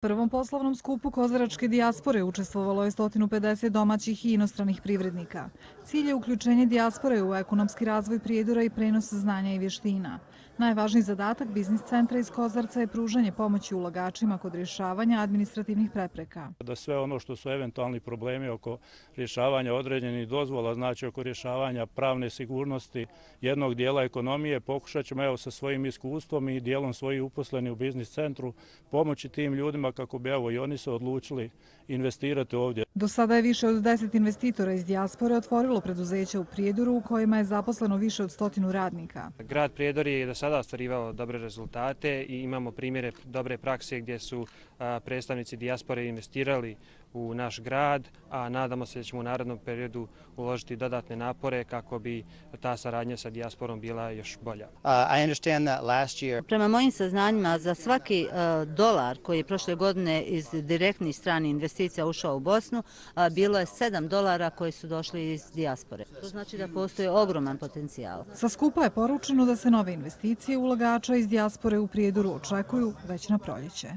Prvom poslovnom skupu kozaračke dijaspore učestvovalo je 150 domaćih i inostranih privrednika. Cilj je uključenje dijaspore u ekonomski razvoj Prijedora i prenos znanja i vještina. Najvažniji zadatak biznis centra iz Kozarca je pružanje pomoći ulagačima kod rješavanja administrativnih prepreka. Da sve ono što su eventualni problemi oko rješavanja određenih dozvola, znači oko rješavanja pravne sigurnosti jednog dijela ekonomije, pokušat ćemo sa svojim iskustvom i dijelom svojih uposlenih u biznis centru pomoći tim ljudima kako bi i oni se odlučili investirati ovdje. Do sada je više od 10 investitora iz dijaspore otvorilo preduzeća u Prijedoru u kojima je zaposleno više od 100 radnika. Grad Prijedor je do sada ostvarivao dobre rezultate i imamo primjere dobre prakse gdje su predstavnici dijaspore investirali u naš grad, a nadamo se da ćemo u narednom periodu uložiti dodatne napore kako bi ta saradnja sa dijasporom bila još bolja. Prema mojim saznanjima, za svaki dolar koji je prošle godine iz direktnih stranih investicija ušao u Bosnu, bilo je $7 koji su došli iz dijaspore. To znači da postoji ogroman potencijal. Sa skupa je poručeno da se nove investicije ulagača iz dijaspore u Prijedoru očekuju već na proljeće.